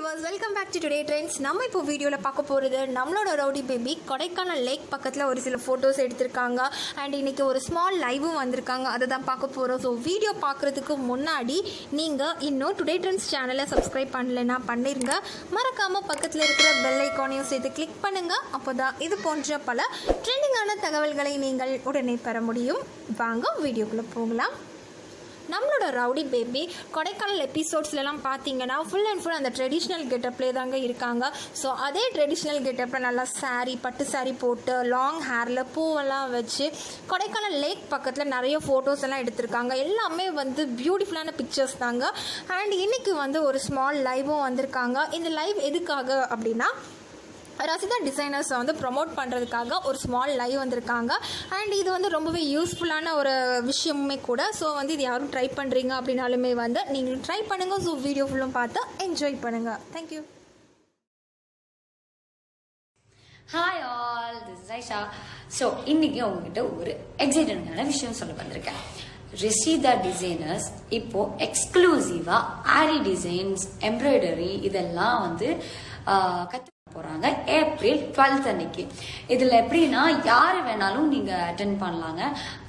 Viewers, welcome back to today trends. நம்ம இப்போ வீடியோவில் பார்க்க போகிறது நம்மளோட ரவுடி பேபி கொடைக்கானல் லேக் பக்கத்தில் ஒரு சில ஃபோட்டோஸ் எடுத்திருக்காங்க. அண்ட் இன்றைக்கி ஒரு ஸ்மால் லைவும் வந்திருக்காங்க, அதை தான் பார்க்க போகிறோம். ஸோ வீடியோ பார்க்குறதுக்கு முன்னாடி நீங்கள் இன்னும் டுடே ட்ரெண்ட்ஸ் சேனலை சப்ஸ்கிரைப் பண்ணலைன்னா பண்ணிடுங்க. மறக்காமல் பக்கத்தில் இருக்கிற பெல் ஐக்கானையும் சேர்த்து கிளிக் பண்ணுங்கள். அப்போ தான் இது போன்ற பல ட்ரெண்டிங்கான தகவல்களை நீங்கள் உடனே பெற முடியும். வாங்க வீடியோக்குள்ளே போகலாம். நம்மளோட ரவுடி பேபி கொடைக்கானல் எபிசோட்ஸ்லாம் பார்த்தீங்கன்னா ஃபுல் அண்ட் ஃபுல் அந்த ட்ரெடிஷ்னல் கெட்டப்லேயே தாங்க இருக்காங்க. ஸோ அதே ட்ரெடிஷ்னல் கெட்டப்பில் நல்லா சாரீ, பட்டு சாரீ போட்டு லாங் ஹேரில் பூவெல்லாம் வச்சு கொடைக்கானல் லேக் பக்கத்தில் நிறைய ஃபோட்டோஸ் எல்லாம் எடுத்திருக்காங்க. எல்லாமே வந்து பியூட்டிஃபுல்லான பிக்சர்ஸ் தாங்க. அண்ட் இன்றைக்கி வந்து ஒரு ஸ்மால் லைவும் வந்திருக்காங்க. இந்த லைவ் எதுக்காக அப்படின்னா ரசிதா டிசைனர்ஸை வந்து ப்ரொமோட் பண்ணுறதுக்காக ஒரு ஸ்மால் லைவ் வந்திருக்காங்க. அண்ட் இது வந்து ரொம்பவே யூஸ்ஃபுல்லான ஒரு விஷயமுமே கூட. ஸோ வந்து இது யாரும் ட்ரை பண்ணுறீங்க அப்படின்னாலுமே வந்து நீங்களும் ட்ரை பண்ணுங்கள். ஸோ வீடியோ ஃபுல்லும் பார்த்து என்ஜாய் பண்ணுங்கள். Thank you. Hi all, this is Aisha. So இன்னைக்கு உங்ககிட்ட ஒரு எக்ஸைட்டடான விஷயம் சொல்ல வந்திருக்கேன். ரசிதா டிசைனர்ஸ் இப்போ எக்ஸ்க்ளூசிவா ஆரி டிசைன்ஸ், எம்ப்ராய்டரி இதெல்லாம் வந்து கற்று போறாங்க ஏப்ரல் 12th அன்னைக்கு. இதுல எப்படின்னா யாரு வேணாலும் நீங்க அட்டென்ட் பண்ணலாங்க.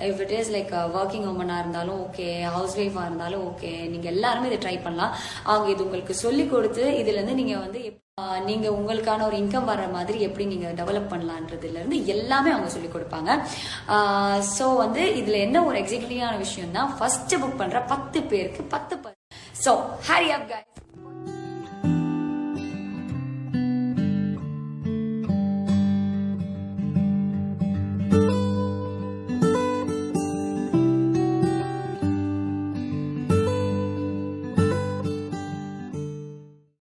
If it is like working உமனா இருந்தாலும் ஓகே, ஹவுஸ் ஒய்ஃபா இருந்தாலும் ஓகே, நீங்க எல்லாருமே இதை ட்ரை பண்ணலாம். அவங்க இது உங்களுக்கு சொல்லி கொடுத்து இதுல இருந்து நீங்க வந்து நீங்க உங்களுக்கான ஒரு இன்கம் வர்ற மாதிரி எப்படி நீங்க டெவலப் பண்ணலான்றதுல இருந்து எல்லாமே அவங்க சொல்லி கொடுப்பாங்க. ஸோ வந்து இதுல என்ன ஒரு எக்ஸைட்டிங்கான விஷயம் தான், ஃபர்ஸ்ட் புக் பண்ற 10 பேருக்கு 10%. ஸோ ஹரி அப் கைஸ்.